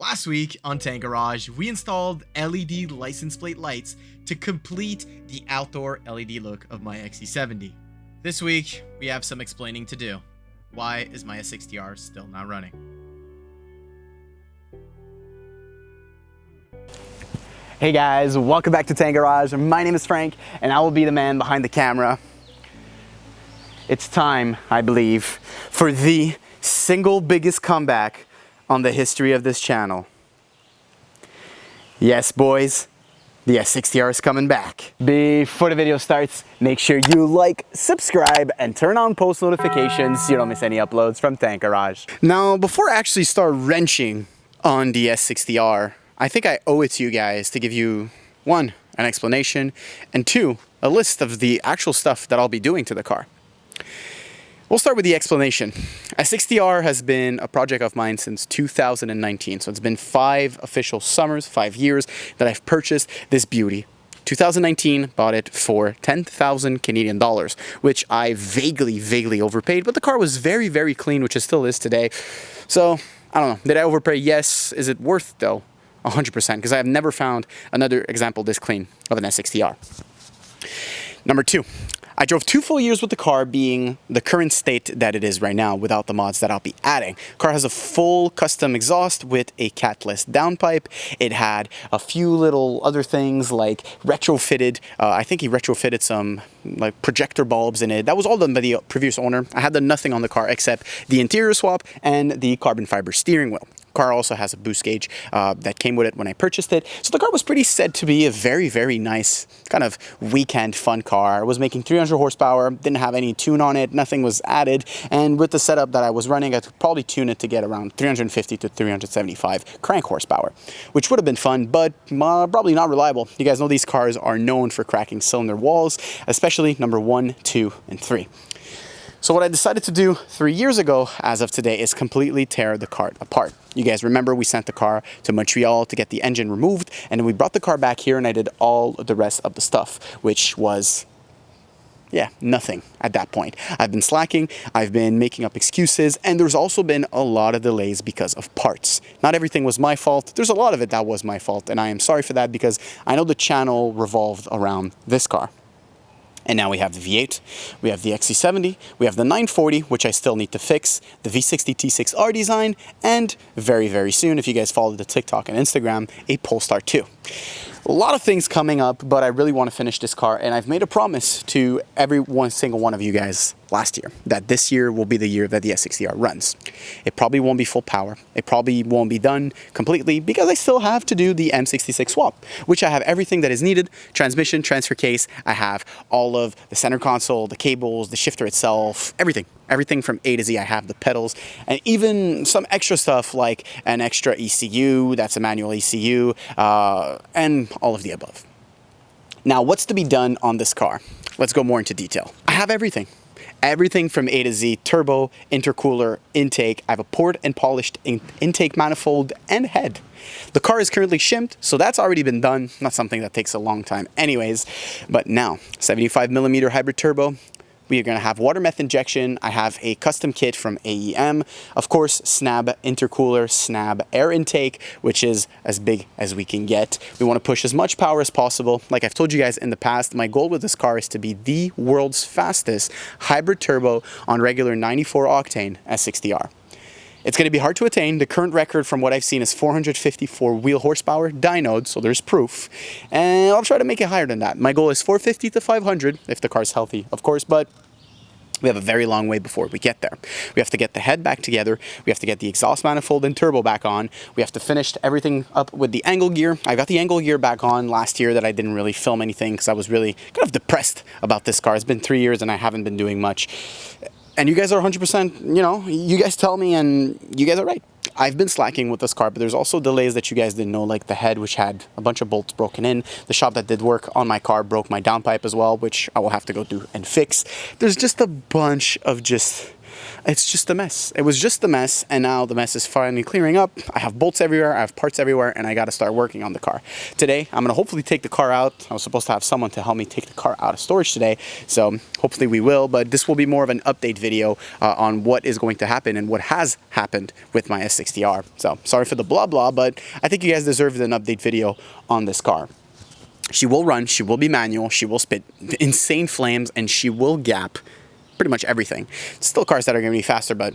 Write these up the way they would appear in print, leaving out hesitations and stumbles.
Last week on Tank Garage, we installed LED license plate lights to complete the outdoor LED look of my XC70. This week, we have some explaining to do. Why is my S60R still not running? Hey guys, welcome back to Tank Garage. My name is Frank, and I will be the man behind the camera. It's time, I believe, for the single biggest comeback on the history of this channel. Yes, boys, the S60R is coming back. Before the video starts, make sure you like, subscribe, and turn on post notifications so you don't miss any uploads from Tank Garage. Now, before I actually start wrenching on the S60R, I think I owe it to you guys to give you, one, an explanation, and two, a list of the actual stuff that I'll be doing to the car. We'll start with the explanation. S60R has been a project of mine since 2019, so it's been 5 official summers, 5 years that I've purchased this beauty. 2019, bought it for 10,000 Canadian dollars, which I vaguely overpaid, but the car was very, very clean, which it still is today. So, I don't know, did I overpay? Yes. Is it worth though? 100%, because I have never found another example this clean of an S60R. Number 2. I drove 2 full years with the car being the current state that it is right now without the mods that I'll be adding. Car has a full custom exhaust with a catless downpipe. It had a few little other things like retrofitted, I think he retrofitted some like projector bulbs in it. That was all done by the previous owner. I had done nothing on the car except the interior swap and the carbon fiber steering wheel. Car also has a boost gauge that came with it when I purchased it. So the car was pretty said to be a very, very nice kind of weekend fun car. It was making 300 horsepower, didn't have any tune on it, nothing was added. And with the setup that I was running, I could probably tune it to get around 350 to 375 crank horsepower, which would have been fun, but probably not reliable. You guys know these cars are known for cracking cylinder walls, especially number 1, 2, and 3. So what I decided to do 3 years ago, as of today, is completely tear the car apart. You guys remember we sent the car to Montreal to get the engine removed, and then we brought the car back here and I did all the rest of the stuff, which was, yeah, nothing at that point. I've been slacking, I've been making up excuses, and there's also been a lot of delays because of parts. Not everything was my fault. There's a lot of it that was my fault, and I am sorry for that because I know the channel revolved around this car. And now we have the V8, we have the XC70, we have the 940, which I still need to fix, the V60 T6R design, and very, very soon, if you guys follow the TikTok and Instagram, a Polestar 2. A lot of things coming up, but I really want to finish this car, and I've made a promise to every single one of you guys last year that this year will be the year that the S60R runs. It probably won't be full power. It probably won't be done completely because I still have to do the M66 swap, which I have everything that is needed. Transmission, transfer case, I have all of the center console, the cables, the shifter itself, everything. Everything from A to Z. I have the pedals and even some extra stuff like an extra ECU, that's a manual ECU, and all of the above. Now, what's to be done on this car? Let's go more into detail. I have everything. Everything from A to Z, turbo, intercooler, intake. I have a poured and polished intake manifold and head. The car is currently shimped, so that's already been done. Not something that takes a long time anyways. But now, 75mm hybrid turbo. We are going to have water meth injection. I have a custom kit from AEM. Of course, snab intercooler, snab air intake, which is as big as we can get. We want to push as much power as possible. Like I've told you guys in the past, my goal with this car is to be the world's fastest hybrid turbo on regular 94 octane S60R. It's going to be hard to attain. The current record from what I've seen is 454 wheel horsepower dynoed, so there's proof. And I'll try to make it higher than that. My goal is 450 to 500 if the car's healthy, of course, but we have a very long way before we get there. We have to get the head back together. We have to get the exhaust manifold and turbo back on. We have to finish everything up with the angle gear. I got the angle gear back on last year that I didn't really film anything because I was really kind of depressed about this car. It's been 3 years and I haven't been doing much. And you guys are 100%, you know, you guys tell me and you guys are right. I've been slacking with this car, but there's also delays that you guys didn't know, like the head, which had a bunch of bolts broken in. The shop that did work on my car broke my downpipe as well, which I will have to go do and fix. There's just a bunch of just it's just a mess. It was just a mess, and now the mess is finally clearing up. I have bolts everywhere, I have parts everywhere, and I got to start working on the car. Today, I'm going to hopefully take the car out. I was supposed to have someone to help me take the car out of storage today, so hopefully we will, but this will be more of an update video on what is going to happen and what has happened with my S60R. So, sorry for the blah blah, but I think you guys deserve an update video on this car. She will run, she will be manual, she will spit insane flames, and she will gap pretty much everything. Still cars that are going to be faster, but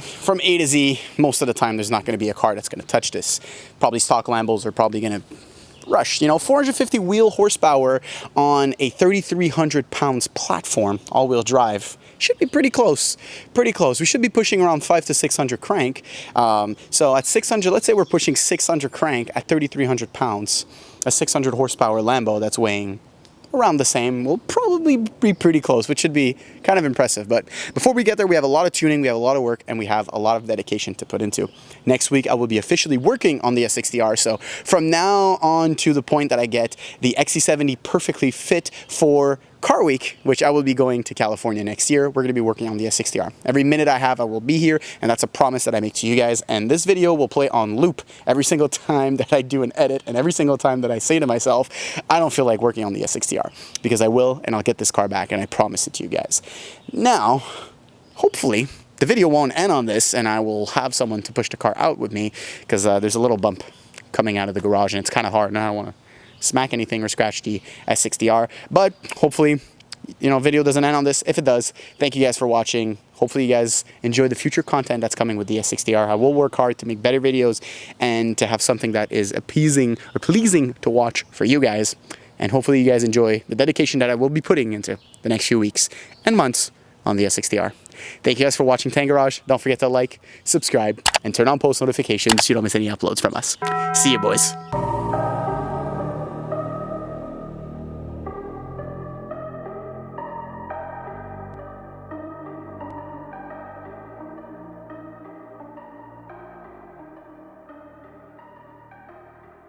from A to Z, most of the time there's not going to be a car that's going to touch this. Probably stock Lambos are probably going to rush. 450 wheel horsepower on a 3,300 pounds platform, all-wheel drive. Should be pretty close, pretty close. We should be pushing around 500 to 600 crank. So at 600, let's say we're pushing 600 crank at 3,300 pounds. A 600 horsepower Lambo that's weighing around the same will probably be pretty close, which should be kind of impressive. But before we get there, we have a lot of tuning, we have a lot of work, and we have a lot of dedication to put into. Next week, I will be officially working on the S60R. So from now on to the point that I get the XC70 perfectly fit for Car Week, which I will be going to California next year, we're going to be working on the S60R. Every minute I have, I will be here, and that's a promise that I make to you guys. And this video will play on loop every single time that I do an edit, and every single time that I say to myself, I don't feel like working on the S60R, because I will, and I'll get this car back, and I promise it to you guys. Now, hopefully, the video won't end on this, and I will have someone to push the car out with me, because there's a little bump coming out of the garage, and it's kind of hard, and I don't want to smack anything or scratch the S60R, but hopefully, video doesn't end on this. If it does, thank you guys for watching. Hopefully you guys enjoy the future content that's coming with the S60R. I will work hard to make better videos and to have something that is appeasing or pleasing to watch for you guys. And hopefully you guys enjoy the dedication that I will be putting into the next few weeks and months on the S60R. Thank you guys for watching Tank Garage. Don't forget to like, subscribe, and turn on post notifications so you don't miss any uploads from us. See you, boys.